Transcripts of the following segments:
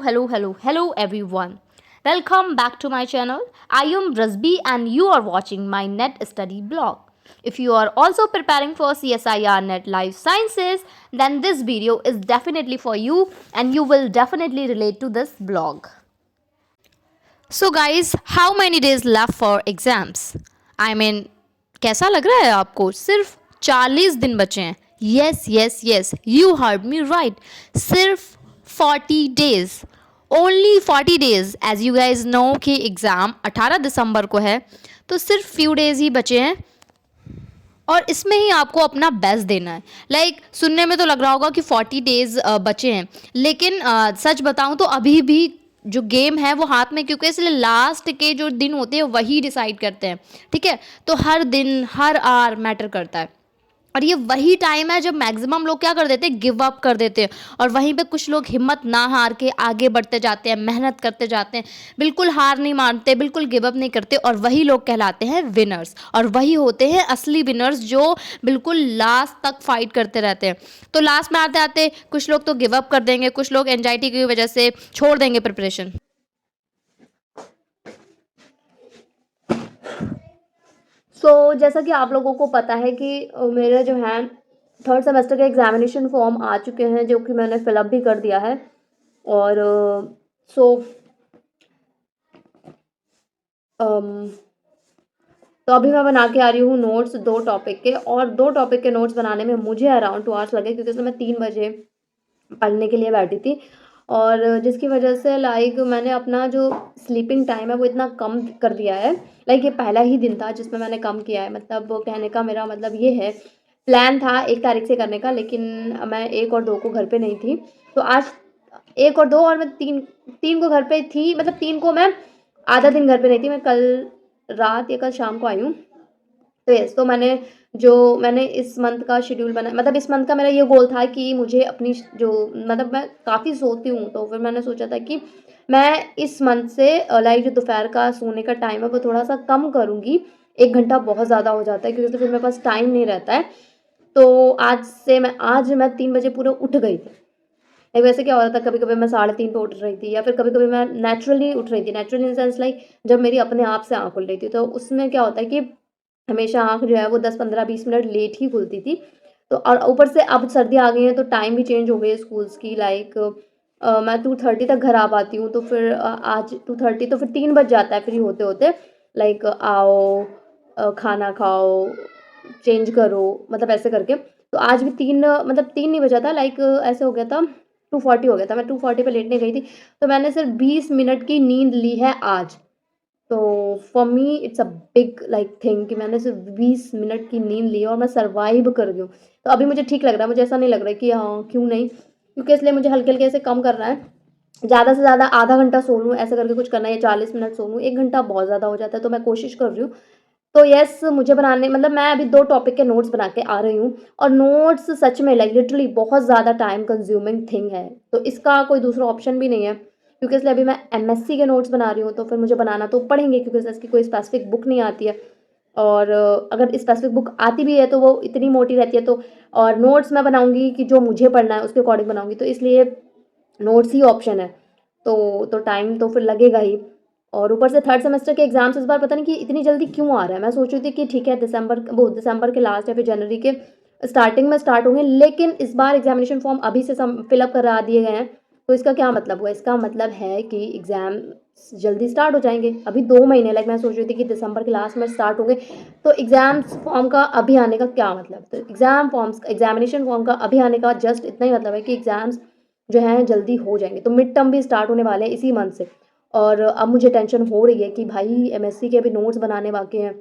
hello everyone. Welcome back to my channel. I am Rasbi and you are watching my net study blog. If you are also preparing for CSIR Net Life Sciences, then this video is definitely for you and you will definitely relate to this blog. So guys, how many days left for exams? I mean, कैसा लग रहा है आपको? सिर्फ 40 दिन बचे हैं. Yes, you heard me right. सिर्फ 40 days. Only 40 days. As you guys know कि एग्ज़ाम 18 दिसंबर को है, तो सिर्फ फ्यू डेज़ ही बचे हैं और इसमें ही आपको अपना बेस्ट देना है. सुनने में तो लग रहा होगा कि 40 डेज़ बचे हैं, लेकिन सच बताऊं तो अभी भी जो गेम है वो हाथ में, क्योंकि इसलिए लास्ट के जो दिन होते हैं वही डिसाइड करते हैं. ठीक है, तो हर दिन हर आवर मैटर करता है और ये वही टाइम है जब मैक्सिमम लोग क्या कर देते हैं, गिव अप कर देते हैं. और वहीं पे कुछ लोग हिम्मत ना हार के आगे बढ़ते जाते हैं, मेहनत करते जाते हैं, बिल्कुल हार नहीं मानते, बिल्कुल गिव अप नहीं करते, और वही लोग कहलाते हैं विनर्स. और वही होते हैं असली विनर्स जो बिल्कुल लास्ट तक फाइट करते रहते हैं. तो लास्ट में आते आते कुछ लोग तो गिव अप कर देंगे, कुछ लोग एंजाइटी की वजह से छोड़ देंगे प्रिपरेशन. जैसा कि आप लोगों को पता है कि मेरे जो हैं थर्ड सेमेस्टर के एग्जामिनेशन फॉर्म आ चुके हैं, जो कि मैंने फिलअप भी कर दिया है. और सो तो अभी मैं बना के आ रही हूँ नोट्स 2 टॉपिक के, और 2 टॉपिक के नोट्स बनाने में मुझे अराउंड 2 आवर्स लगे, क्योंकि उसमें मैं 3 बजे पढ़ने के लिए बैठी थी. और जिसकी वजह से मैंने अपना जो स्लीपिंग टाइम है वो इतना कम कर दिया है. ये पहला ही दिन था जिसमें मैंने कम किया है. मतलब कहने का मेरा मतलब ये है, प्लान था 1 तारीख से करने का, लेकिन मैं 1 और 2 को घर पे नहीं थी. तो आज 1 और 2 और मैं 3 को घर पे थी. मतलब 3 को मैं आधा दिन घर पे नहीं थी, मैं कल रात या कल शाम को आई हूँ. तो यस, तो मैंने इस मंथ का शेड्यूल बना, मतलब इस मंथ का मेरा ये गोल था कि मुझे अपनी जो, मतलब मैं काफ़ी सोती हूँ, तो फिर मैंने सोचा था कि मैं इस मंथ से जो दोपहर का सोने का टाइम है वो थोड़ा-सा कम करूँगी. 1 घंटा बहुत ज़्यादा हो जाता है, क्योंकि तो फिर मेरे पास टाइम नहीं रहता है. तो आज मैं 3 बजे पूरे उठ गई थी. वैसे क्या हो रहा था, कभी-कभी मैं 3:30 पे उठ रही थी, या फिर कभी-कभी मैं नेचुरली उठ रही थी. नेचुरल इन द सेंस जब मेरी अपने आप से आँख खुल रही थी, तो उसमें क्या होता है कि हमेशा आँख जो है वो 10, 15, 20 मिनट लेट ही खुलती थी. तो और ऊपर से अब सर्दी आ गई है, तो टाइम भी चेंज हो गई है स्कूल्स की. मैं 2:30 तक घर आ पाती हूँ, तो फिर आज 2:30, तो फिर 3 बज जाता है फ्री होते-होते. आओ, खाना खाओ, चेंज करो, मतलब ऐसे करके. तो आज भी 3, मतलब 3 नहीं बजा था, ऐसे हो गया था, 2:40 हो गया था. मैं 2:40 पे लेटने गई थी, तो मैंने सिर्फ 20 मिनट की नींद ली है आज. तो for me it's a big thing कि मैंने सिर्फ 20 मिनट की नींद ली है और मैं सर्वाइव कर गई हूँ. तो अभी मुझे ठीक लग रहा है. मुझे ऐसा नहीं लग रहा है कि हाँ, क्यों नहीं, क्योंकि इसलिए मुझे हल्के-हल्के ऐसे कम करना है. ज़्यादा से ज़्यादा आधा घंटा सो लूँ, ऐसे करके कुछ करना है, या 40 मिनट सो लूँ. 1 घंटा बहुत ज़्यादा हो जाता है, तो मैं कोशिश कर रही हूँ. तो यस, मुझे बनाने, मतलब मैं अभी 2 टॉपिक के नोट्स बना के आ रही हूँ, और नोट्स सच में लिटरली बहुत ज़्यादा टाइम कंज्यूमिंग थिंग है. तो इसका कोई दूसरा ऑप्शन भी नहीं है, क्योंकि इसलिए अभी मैं एमएससी के नोट्स बना रही हूँ, तो फिर मुझे बनाना तो पड़ेंगे, क्योंकि इसकी कोई स्पेसिफिक बुक नहीं आती है. और अगर स्पेसिफिक बुक आती भी है तो वो इतनी मोटी रहती है. तो और नोट्स मैं बनाऊँगी कि जो मुझे पढ़ना है उसके अकॉर्डिंग बनाऊँगी, तो इसलिए नोट्स ही ऑप्शन है. तो टाइम तो फिर लगेगा ही. और ऊपर से थर्ड सेमेस्टर के एग्ज़ाम्स इस बार पता नहीं कि इतनी जल्दी क्यों आ रहा है. मैं सोच रही थी कि ठीक है, दिसंबर के लास्ट या फिर जनवरी के स्टार्टिंग में स्टार्ट होंगे, लेकिन इस बार एग्जामिनेशन फॉर्म अभी से फिलअप करा दिए गए हैं. तो इसका क्या मतलब हुआ? इसका मतलब है कि एग्ज़ाम जल्दी स्टार्ट हो जाएंगे. अभी 2 महीने, मैं सोच रही थी कि दिसंबर के लास्ट में स्टार्ट होंगे. तो एग्ज़ाम्स फॉर्म का अभी आने का क्या मतलब? तो एग्जामिनेशन फॉर्म का अभी आने का जस्ट इतना ही मतलब है कि एग्ज़ाम्स जो हैं जल्दी हो जाएंगे. तो मिड टर्म भी स्टार्ट होने वाले हैं इसी मंथ से. और अब मुझे टेंशन हो रही है कि भाई एमएससी के अभी नोट्स बनाने बाकी हैं,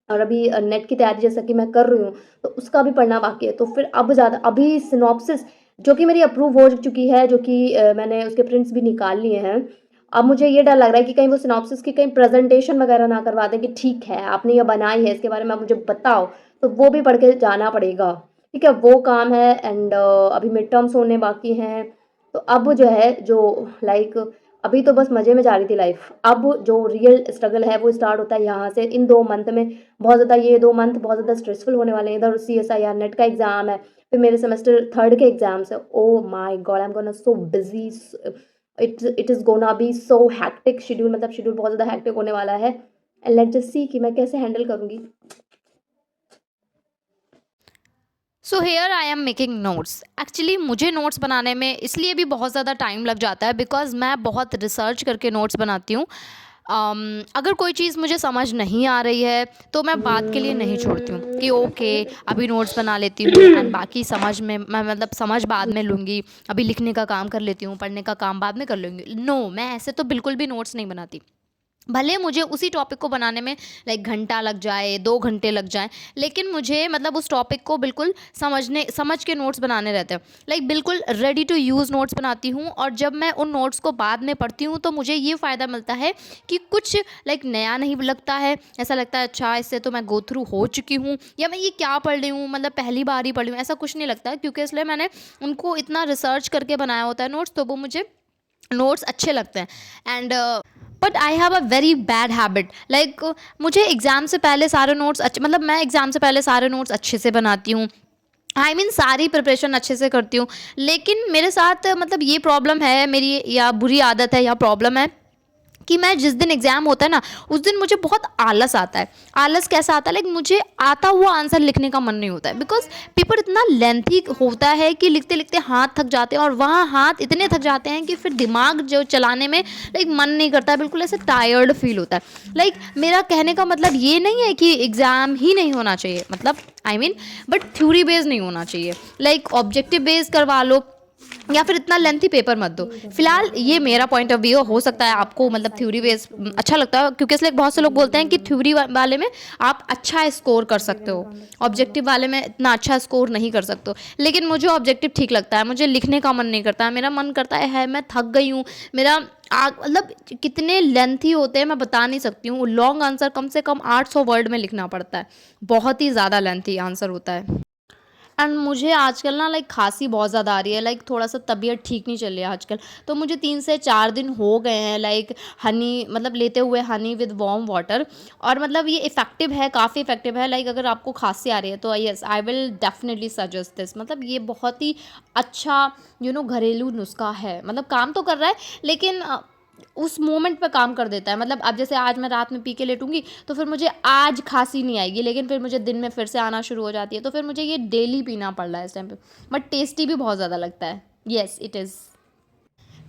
और अभी नेट की तैयारी जैसा कि मैं कर रही हूँ, तो उसका भी पढ़ना बाकी है. तो फिर अब ज़्यादा, अभी सिनॉप्सिस जो कि मेरी अप्रूव हो चुकी है, जो कि मैंने उसके प्रिंट्स भी निकाल लिए हैं. अब मुझे ये डर लग रहा है कि कहीं वो सिनॉप्सिस की कहीं प्रेजेंटेशन वगैरह ना करवा दें कि ठीक है आपने ये बनाई है, इसके बारे में आप मुझे बताओ. तो वो भी पढ़ के जाना पड़ेगा. ठीक है, वो काम है. एंड अभी मिड टर्म्स होने बाकी हैं. तो अब जो है, जो अभी तो बस मज़े में जा रही थी लाइफ. अब जो रियल स्ट्रगल है वो स्टार्ट होता है यहाँ से. इन 2 मंथ में बहुत ज़्यादा, ये 2 मंथ बहुत ज़्यादा स्ट्रेसफुल होने वाले हैं. इधर CSIR नेट का एग्ज़ाम है, फिर मेरे सेमेस्टर थर्ड के एग्ज़ाम्स है. Oh my God, I am gonna so busy. It is gonna be so hectic schedule, मतलब शेड्यूल बहुत ज़्यादा हेक्टिक होने वाला है एंड लेट्स जस्ट सी कि मैं कैसे हैंडल करूँगी। So here I am making notes. Actually मुझे नोट्स बनाने में इसलिए भी बहुत ज़्यादा टाइम लग जाता है बिकॉज मैं बहुत रिसर्च करके नोट्स बनाती हूँ। अगर कोई चीज़ मुझे समझ नहीं आ रही है तो मैं बात के लिए नहीं छोड़ती हूँ कि ओके अभी नोट्स बना लेती हूँ एंड बाकी समझ में मैं मतलब समझ बाद में लूँगी, अभी लिखने का काम कर लेती हूँ, पढ़ने का काम बाद में कर लूँगी। नो, मैं ऐसे तो बिल्कुल भी नोट्स नहीं बनाती। भले मुझे उसी टॉपिक को बनाने में लाइक घंटा लग जाए, 2 घंटे लग जाए, लेकिन मुझे मतलब उस टॉपिक को बिल्कुल समझ के नोट्स बनाने रहते हैं। लाइक बिल्कुल रेडी टू यूज़ नोट्स बनाती हूँ और जब मैं उन नोट्स को बाद में पढ़ती हूँ तो मुझे ये फ़ायदा मिलता है कि कुछ लाइक नया नहीं लगता है। ऐसा लगता है अच्छा इससे तो मैं गो थ्रू हो चुकी हूँ या मैं ये क्या पढ़ रही हूँ, मतलब पहली बार ही पढ़ रही हूँ, ऐसा कुछ नहीं लगता क्योंकि इसलिए मैंने उनको इतना रिसर्च करके बनाया होता है नोट्स, तो वो मुझे नोट्स अच्छे लगते हैं। And but I have a very bad habit, like मुझे एग्ज़ाम से पहले सारे नोट्स अच्छे मतलब मैं एग्ज़ाम से पहले सारे नोट्स अच्छे से बनाती हूँ। आई मीन सारी प्रिपरेशन अच्छे से करती हूँ, लेकिन मेरे साथ मतलब ये प्रॉब्लम है मेरी, या बुरी आदत है या प्रॉब्लम है कि मैं जिस दिन एग्ज़ाम होता है ना उस दिन मुझे बहुत आलस आता है। आलस कैसा आता है, लाइक मुझे आता हुआ आंसर लिखने का मन नहीं होता है बिकॉज पेपर इतना लेंथी होता है कि लिखते लिखते हाथ थक जाते हैं और वहाँ हाथ इतने थक जाते हैं कि फिर दिमाग जो चलाने में लाइक मन नहीं करता है, बिल्कुल ऐसे टायर्ड फील होता है। लाइक मेरा कहने का मतलब ये नहीं है कि एग्ज़ाम ही नहीं होना चाहिए, मतलब I mean but theory based नहीं होना चाहिए, लाइक ऑब्जेक्टिव बेस्ड करवा लो या फिर इतना लेंथी पेपर मत दो। फिलहाल ये मेरा पॉइंट ऑफ व्यू, हो सकता है आपको मतलब थ्योरी बेस अच्छा लगता है क्योंकि इसलिए बहुत से लोग बोलते हैं कि थ्योरी वाले में आप अच्छा स्कोर कर सकते हो, ऑब्जेक्टिव वाले में इतना अच्छा स्कोर नहीं कर सकते हो। लेकिन मुझे ऑब्जेक्टिव ठीक लगता है, मुझे लिखने का मन नहीं करता है, मेरा मन करता है मैं थक गई हूँ, मेरा मतलब कितने लेंथी होते हैं मैं बता नहीं सकती हूँ। लॉन्ग आंसर कम से कम 800 वर्ड में लिखना पड़ता है, बहुत ही ज़्यादा लेंथी आंसर होता है। एंड मुझे आजकल ना लाइक खांसी बहुत ज़्यादा आ रही है, लाइक थोड़ा सा तबीयत ठीक नहीं चल रही है आजकल, तो मुझे 3 से 4 दिन हो गए हैं लाइक हनी मतलब लेते हुए हनी विद वार्म वाटर, और मतलब ये इफ़ेक्टिव है, काफ़ी इफ़ेक्टिव है। लाइक अगर आपको खांसी आ रही है तो yes I will definitely suggest this, मतलब ये बहुत ही अच्छा घरेलू नुस्खा है, मतलब काम तो कर रहा है लेकिन उस मोमेंट पे काम कर देता है। मतलब अब जैसे आज मैं रात में पी के लेटूंगी तो फिर मुझे आज खांसी नहीं आएगी, लेकिन फिर मुझे दिन में फिर से आना शुरू हो जाती है, तो फिर मुझे ये डेली पीना पड़ रहा है इस टाइम पे। बट टेस्टी भी बहुत ज़्यादा लगता है, येस इट इज़।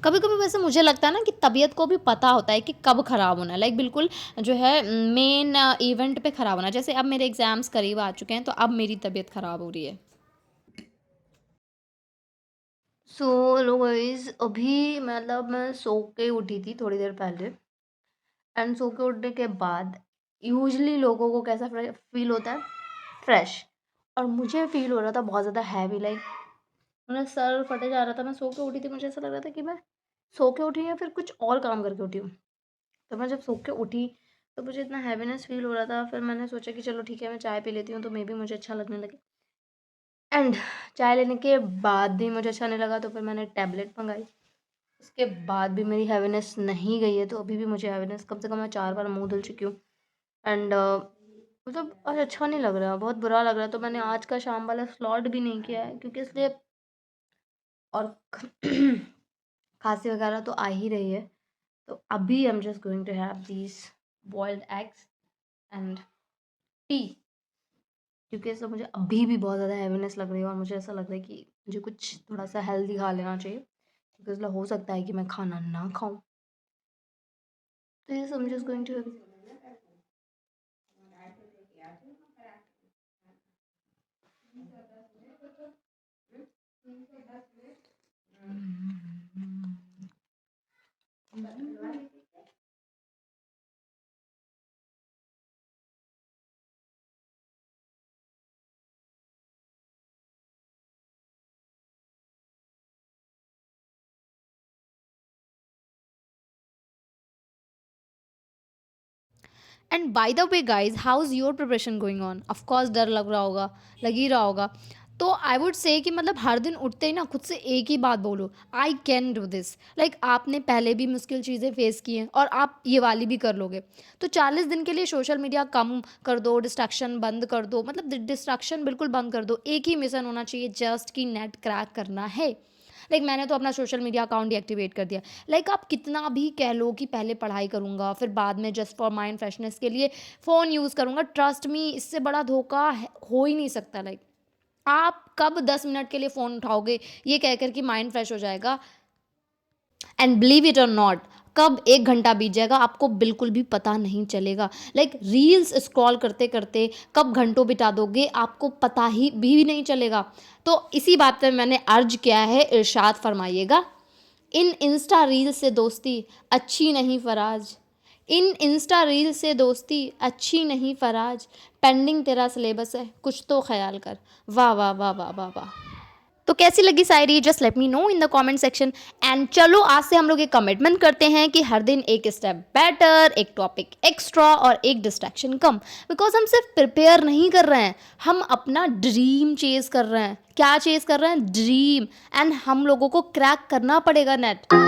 कभी कभी वैसे मुझे लगता है ना कि तबीयत को भी पता होता है कि कब ख़राब होना है, लाइक बिल्कुल जो है मेन इवेंट पे ख़राब होना है। जैसे अब मेरे एग्ज़ाम्स करीब आ चुके हैं तो अब मेरी तबीयत ख़राब हो रही है। सो हेलो गाइस, अभी मतलब मैं सो के उठी थी थोड़ी देर पहले एंड सो के उठने के बाद यूजुअली लोगों को कैसा फील होता है, फ्रेश। और मुझे फील हो रहा था बहुत ज़्यादा हैवी, लाइक मेरा सर फटे जा रहा था। मैं सो के उठी थी, मुझे ऐसा लग रहा था कि मैं सो के उठी या फिर कुछ और काम करके उठी हूँ। तो मैं जब सो के उठी तो मुझे इतना हैवीनेस फील हो रहा था, फिर मैंने सोचा कि चलो ठीक है मैं चाय पी लेती हूँ तो मे बी मुझे अच्छा लगने लगे। एंड चाय लेने के बाद भी मुझे अच्छा नहीं लगा तो फिर मैंने टैबलेट मंगाई। उसके बाद भी मेरी हैवीनेस नहीं गई है, तो अभी भी मुझे हैवीनेस, कम से कम मैं 4 बार मुँह धुल चुकी हूँ। एंड मतलब आज अच्छा नहीं लग रहा, बहुत बुरा लग रहा है। तो मैंने आज का शाम वाला स्लॉट भी नहीं किया है क्योंकि इसलिए, और खांसी वगैरह तो आ ही रही है। तो अभी I am just going to have these boiled eggs and tea, क्योंकि ऐसा मुझे अभी भी बहुत ज़्यादा हैवीनेस लग रही है और मुझे ऐसा लग रहा है कि मुझे कुछ थोड़ा सा हेल्दी खा लेना चाहिए क्योंकि इसलिए हो सकता है कि मैं खाना ना खाऊं। तो ये I am just going to and by the way guys, how is your preparation going on? Of course डर लग रहा होगा, लग ही रहा होगा। तो आई वुड से कि मतलब हर दिन उठते ही ना खुद से एक ही बात बोलो, I can do this. Like आपने पहले भी मुश्किल चीज़ें फेस की हैं और आप ये वाली भी कर लोगे। तो 40 दिन के लिए सोशल मीडिया कम कर दो, डिस्ट्रैक्शन बंद कर दो, मतलब डिस्ट्रैक्शन बिल्कुल बंद कर दो। एक ही मिशन होना चाहिए, जस्ट कि नेट क्रैक करना है। लाइक मैंने तो अपना सोशल मीडिया अकाउंट डीएक्टिवेट कर दिया। लाइक आप कितना भी कह लो कि पहले पढ़ाई करूँगा, फिर बाद में जस्ट फॉर माइंड फ्रेशनेस के लिए फ़ोन यूज़ करूँगा, ट्रस्ट मी इससे बड़ा धोखा हो ही नहीं सकता। लाइक आप कब 10 मिनट के लिए फ़ोन उठाओगे ये कहकर कि माइंड फ्रेश हो जाएगा, एंड बिलीव इट और नॉट, कब 1 घंटा बीत जाएगा आपको बिल्कुल भी पता नहीं चलेगा। लाइक रील्स स्क्रॉल करते-करते कब घंटों बिता दोगे आपको पता ही भी नहीं चलेगा। तो इसी बात पे मैंने अर्ज किया है, इरशाद फरमाइएगा। इन इंस्टा रील से दोस्ती अच्छी नहीं फराज, इन इंस्टा रील से दोस्ती अच्छी नहीं फराज, पेंडिंग तेरा सिलेबस है कुछ तो ख़याल कर। वाह, वाह, वाह, वाह, वाह, वाह! तो कैसी लगी शायरी, just let me know in the comment section. And चलो आज से हम लोग एक कमिटमेंट करते हैं कि हर दिन एक स्टेप बेटर, एक टॉपिक एक्स्ट्रा और एक डिस्ट्रैक्शन कम। बिकॉज हम सिर्फ प्रिपेयर नहीं कर रहे हैं, हम अपना ड्रीम चेज कर रहे हैं। क्या चेज कर रहे हैं? ड्रीम। एंड हम लोगों को क्रैक करना पड़ेगा नेट।